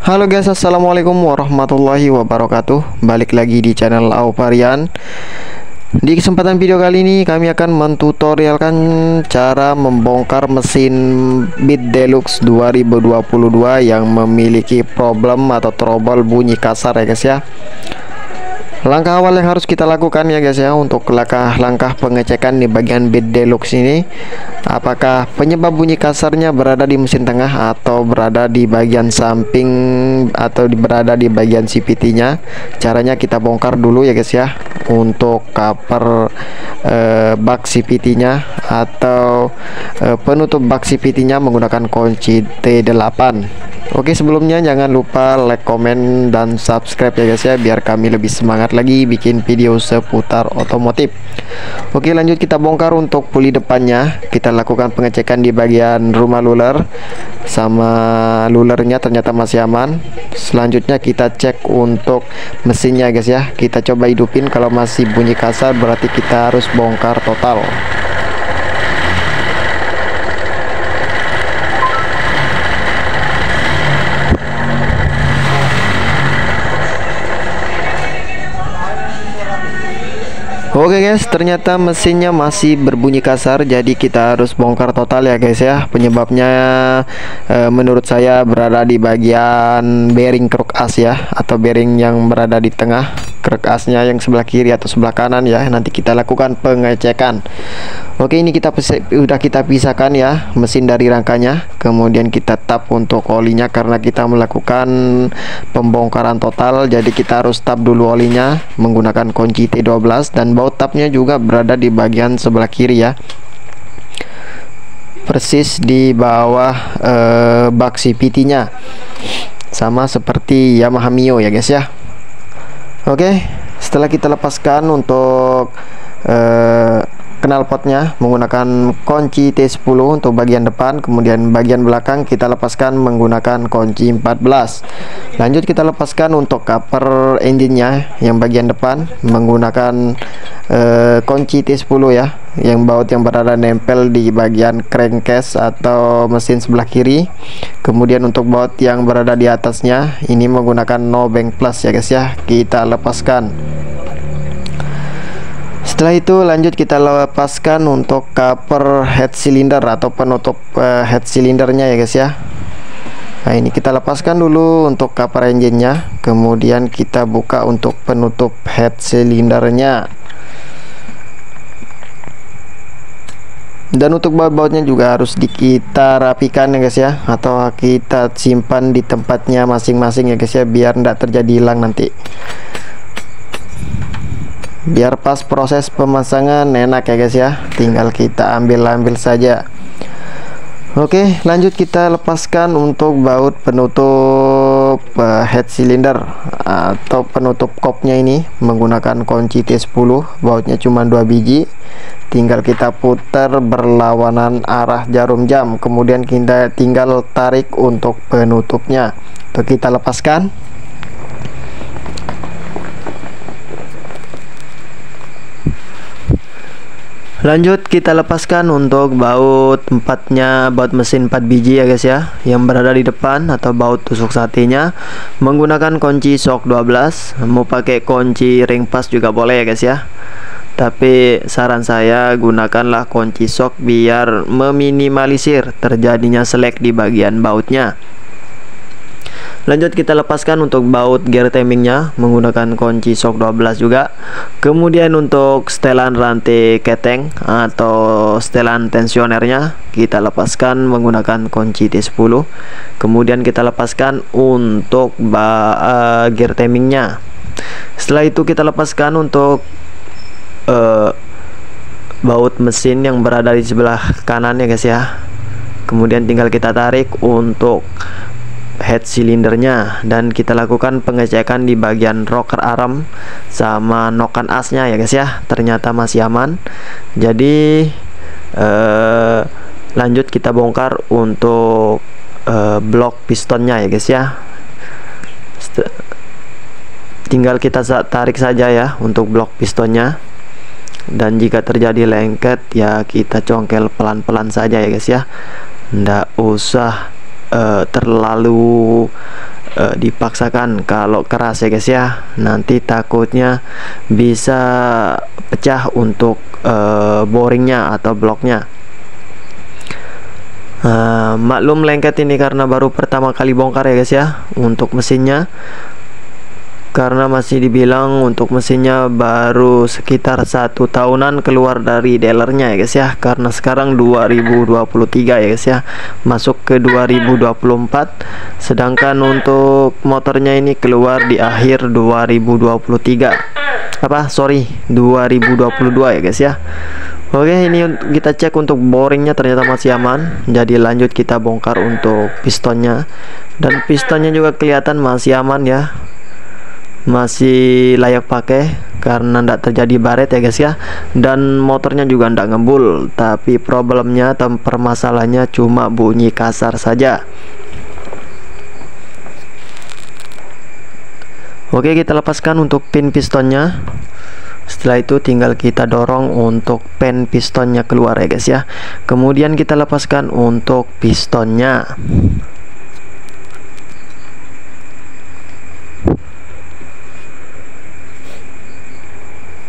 Halo guys, assalamualaikum warahmatullahi wabarakatuh. Balik lagi di channel Auparyan. Di kesempatan video kali ini kami akan mentutorialkan cara membongkar mesin Beat Deluxe 2022 yang memiliki problem atau trouble bunyi kasar ya guys ya. Langkah awal yang harus kita lakukan ya guys ya, untuk langkah pengecekan di bagian Beat Deluxe ini, apakah penyebab bunyi kasarnya berada di mesin tengah atau berada di bagian samping atau berada di bagian CVT-nya. Caranya kita bongkar dulu ya guys ya, untuk cover bak CVT-nya atau penutup bak CVT-nya menggunakan kunci T8. Oke, sebelumnya jangan lupa like, komen, dan subscribe ya guys ya, biar kami lebih semangat lagi bikin video seputar otomotif. Oke, lanjut kita bongkar untuk puli depannya. Kita lakukan pengecekan di bagian rumah luler, sama lulernya ternyata masih aman. Selanjutnya kita cek untuk mesinnya guys ya. Kita coba hidupin, kalau masih bunyi kasar berarti kita harus bongkar total. Oke guys, ternyata mesinnya masih berbunyi kasar, jadi kita harus bongkar total ya guys ya. Penyebabnya menurut saya berada di bagian bearing kruk as ya, atau bearing yang berada di tengah kruk asnya yang sebelah kiri atau sebelah kanan ya. Nanti kita lakukan pengecekan. Oke, ini udah kita pisahkan ya mesin dari rangkanya. Kemudian kita tap untuk olinya karena kita melakukan pembongkaran total, jadi kita harus tap dulu olinya menggunakan kunci T12, dan baut tapnya juga berada di bagian sebelah kiri ya, persis di bawah bak CVT-nya, sama seperti Yamaha Mio ya guys ya. Oke, setelah kita lepaskan untuk knalpotnya menggunakan kunci T10 untuk bagian depan, kemudian bagian belakang kita lepaskan menggunakan kunci 14. Lanjut kita lepaskan untuk cover engine-nya yang bagian depan menggunakan kunci T10 ya, yang baut yang berada nempel di bagian crankcase atau mesin sebelah kiri. Kemudian untuk baut yang berada di atasnya ini menggunakan no bank plus ya guys ya, kita lepaskan. Setelah itu lanjut kita lepaskan untuk cover head cylinder atau penutup head cylindernya ya guys ya. Nah, ini kita lepaskan dulu untuk cover engine-nya, kemudian kita buka untuk penutup head cylindernya. Dan untuk baut-bautnya juga harus kita rapikan ya guys ya, atau kita simpan di tempatnya masing-masing ya guys ya, biar tidak terjadi hilang nanti, biar pas proses pemasangan enak ya guys ya, tinggal kita ambil saja. Oke, lanjut kita lepaskan untuk baut penutup head cylinder atau penutup kopnya ini menggunakan kunci T10. Bautnya cuma 2 biji, tinggal kita putar berlawanan arah jarum jam, kemudian kita tinggal tarik untuk penutupnya. Untuk kita lepaskan. Lanjut kita lepaskan untuk baut baut mesin 4 biji ya guys ya, yang berada di depan atau baut tusuk satenya menggunakan kunci shock 12. Mau pakai kunci ring pas juga boleh ya guys ya, tapi saran saya gunakanlah kunci shock biar meminimalisir terjadinya selek di bagian bautnya. Lanjut kita lepaskan untuk baut gear timingnya menggunakan kunci shock 12 juga. Kemudian untuk setelan rantai keteng atau setelan tensionernya kita lepaskan menggunakan kunci T10. Kemudian kita lepaskan untuk gear timingnya. Setelah itu kita lepaskan untuk baut mesin yang berada di sebelah kanan ya guys ya. Kemudian tinggal kita tarik untuk head silindernya, dan kita lakukan pengecekan di bagian rocker arm sama nokan asnya ya guys ya, ternyata masih aman. Jadi lanjut kita bongkar untuk blok pistonnya ya guys ya. Tinggal kita tarik saja ya untuk blok pistonnya, dan jika terjadi lengket ya kita congkel pelan-pelan saja ya guys ya, ndak usah terlalu dipaksakan. Kalau keras ya guys ya, nanti takutnya bisa pecah untuk boringnya atau bloknya. Maklum lengket ini karena baru pertama kali bongkar ya guys ya untuk mesinnya, karena masih dibilang untuk mesinnya baru sekitar 1 tahunan keluar dari dealernya ya guys ya, karena sekarang 2023 ya guys ya, masuk ke 2024, sedangkan untuk motornya ini keluar di akhir 2022 ya guys ya. Oke, ini kita cek untuk boringnya ternyata masih aman, jadi lanjut kita bongkar untuk pistonnya, dan pistonnya juga kelihatan masih aman ya, masih layak pakai karena tidak terjadi baret ya guys ya, dan motornya juga tidak ngebul, tapi problemnya atau permasalahannya cuma bunyi kasar saja. Oke, kita lepaskan untuk pin pistonnya. Setelah itu tinggal kita dorong untuk pen pistonnya keluar ya guys ya. Kemudian kita lepaskan untuk pistonnya.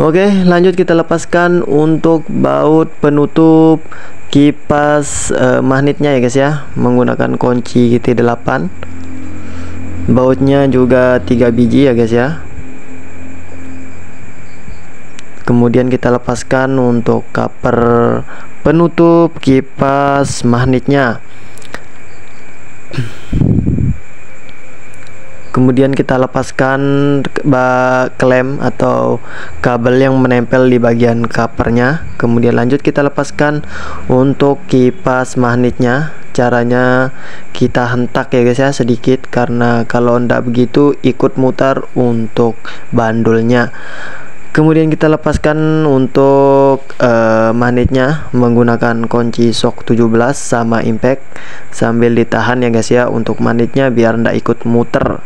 Oke, lanjut kita lepaskan untuk baut penutup kipas magnetnya ya guys ya, menggunakan kunci T8. Bautnya juga 3 biji ya guys ya. Kemudian kita lepaskan untuk cover penutup kipas magnetnya. Kemudian kita lepaskan klem atau kabel yang menempel di bagian covernya. Kemudian lanjut kita lepaskan untuk kipas magnetnya. Caranya kita hentak ya guys ya sedikit, karena kalau ndak begitu ikut mutar untuk bandulnya. Kemudian kita lepaskan untuk magnetnya menggunakan kunci shock 17 sama impact, sambil ditahan ya guys ya untuk magnetnya biar ndak ikut muter.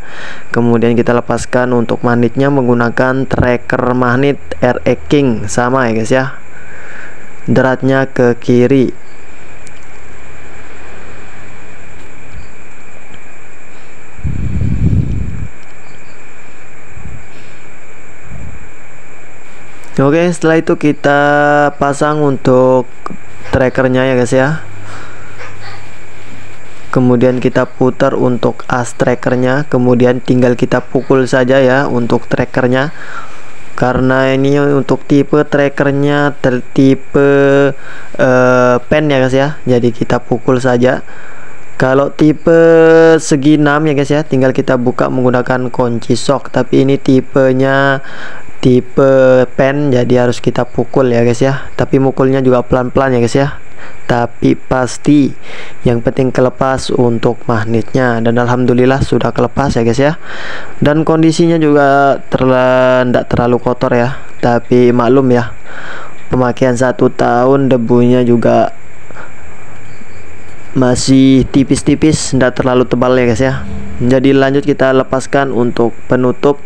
Kemudian kita lepaskan untuk magnetnya menggunakan tracker magnet RX King sama ya guys ya, deratnya ke kiri. Oke, setelah itu kita pasang untuk trackernya ya guys ya. Kemudian kita putar untuk as trackernya, kemudian tinggal kita pukul saja ya untuk trackernya, karena ini untuk tipe trackernya tipe pen ya guys ya, jadi kita pukul saja. Kalau tipe segi 6 ya guys ya, tinggal kita buka menggunakan kunci shock, tapi ini tipenya tipe pen, jadi harus kita pukul ya guys ya, tapi mukulnya juga pelan-pelan ya guys ya, tapi pasti yang penting kelepas untuk magnetnya, dan alhamdulillah sudah kelepas ya guys ya. Dan kondisinya juga tidak terlalu kotor ya, tapi maklum ya, pemakaian 1 tahun, debunya juga masih tipis-tipis, tidak terlalu tebal ya guys ya. Jadi lanjut kita lepaskan untuk penutup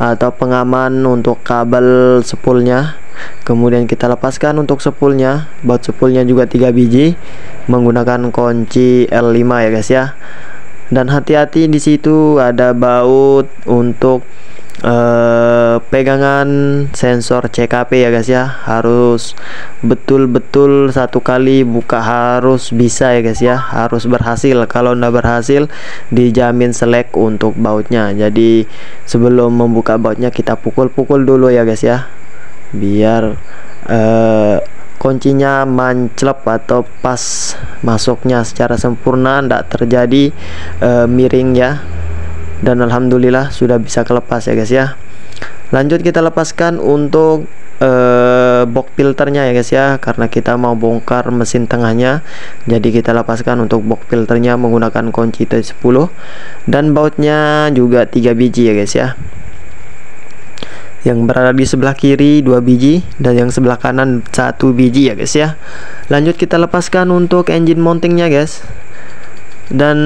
atau pengaman untuk kabel spoolnya. Kemudian kita lepaskan untuk spoolnya, baut spoolnya juga 3 biji menggunakan kunci L5 ya guys ya. Dan hati-hati di situ ada baut untuk pegangan sensor CKP ya guys ya, harus betul-betul 1 kali buka harus bisa ya guys ya, harus berhasil. Kalau ndak berhasil dijamin selek untuk bautnya. Jadi sebelum membuka bautnya kita pukul-pukul dulu ya guys ya, biar kuncinya manclep atau pas masuknya secara sempurna, ndak terjadi miring ya. Dan alhamdulillah sudah bisa kelepas ya guys ya. Lanjut kita lepaskan untuk box filternya ya guys ya, karena kita mau bongkar mesin tengahnya, jadi kita lepaskan untuk box filternya menggunakan kunci T10, dan bautnya juga 3 biji ya guys ya. Yang berada di sebelah kiri 2 biji dan yang sebelah kanan 1 biji ya guys ya. Lanjut kita lepaskan untuk engine mountingnya guys. Dan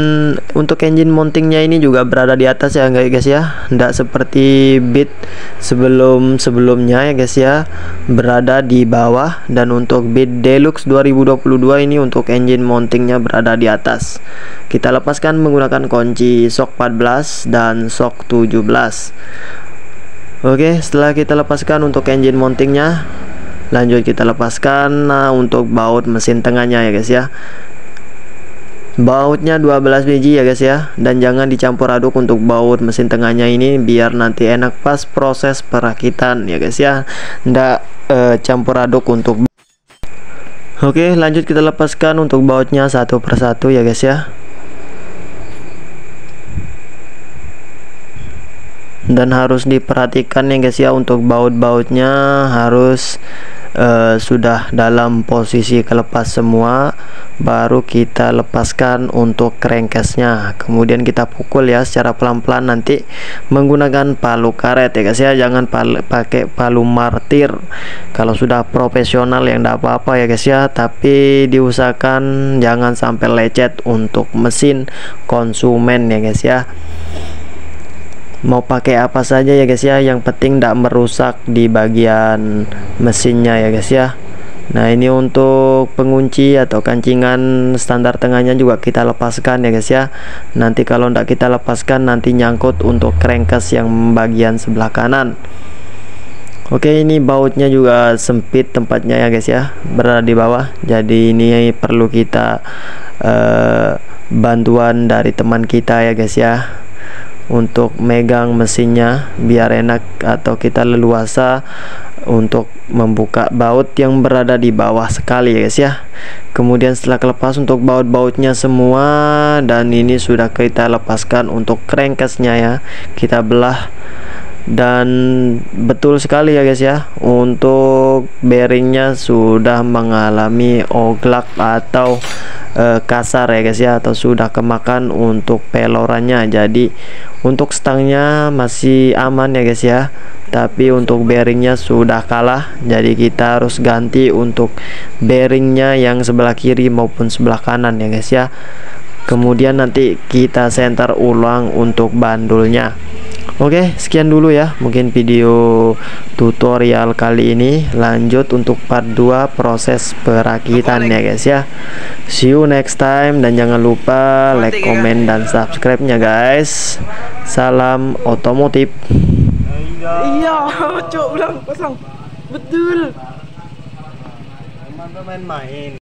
untuk engine mountingnya ini juga berada di atas ya guys ya, tidak seperti Beat sebelumnya ya guys ya, berada di bawah. Dan untuk Beat Deluxe 2022 ini untuk engine mountingnya berada di atas. Kita lepaskan menggunakan kunci shock 14 dan shock 17. Oke, setelah kita lepaskan untuk engine mountingnya, lanjut kita lepaskan untuk baut mesin tengahnya ya guys ya. Bautnya 12 biji ya guys ya, dan jangan dicampur aduk untuk baut mesin tengahnya ini, biar nanti enak pas proses perakitan ya guys ya, ndak campur aduk untuk. Oke, lanjut kita lepaskan untuk bautnya satu persatu ya guys ya. Dan harus diperhatikan ya guys ya, untuk baut-bautnya harus sudah dalam posisi kelepas semua, baru kita lepaskan untuk crankcase-nya. Kemudian kita pukul ya secara pelan-pelan nanti menggunakan palu karet ya guys ya, jangan pakai palu martir. Kalau sudah profesional yang enggak apa-apa ya guys ya, tapi diusahakan jangan sampai lecet untuk mesin konsumen ya guys ya. Mau pakai apa saja ya guys ya, yang penting tidak merusak di bagian mesinnya ya guys ya. Nah, ini untuk pengunci atau kancingan standar tengahnya juga kita lepaskan ya guys ya. Nanti kalau tidak kita lepaskan nanti nyangkut untuk crankcase yang bagian sebelah kanan. Oke, ini bautnya juga sempit tempatnya ya guys ya, berada di bawah. Jadi ini perlu kita bantuan dari teman kita ya guys ya, untuk megang mesinnya biar enak atau kita leluasa untuk membuka baut yang berada di bawah sekali ya guys ya. Kemudian setelah kelepas untuk baut-bautnya semua, dan ini sudah kita lepaskan untuk crankcase-nya ya, kita belah. Dan betul sekali ya guys ya, untuk bearingnya sudah mengalami oglak atau kasar ya guys ya, atau sudah kemakan untuk pelorannya. Jadi untuk stangnya masih aman ya guys ya, tapi untuk bearingnya sudah kalah. Jadi kita harus ganti untuk bearingnya yang sebelah kiri maupun sebelah kanan ya guys ya. Kemudian nanti kita senter ulang untuk bandulnya. Oke, sekian dulu ya mungkin video tutorial kali ini. Lanjut untuk part 2 proses perakitan ya guys ya. See you next time, dan jangan lupa like, comment, dan subscribe nya guys. Salam otomotif. Iya, cok ulang pasang. Betul. Main-main.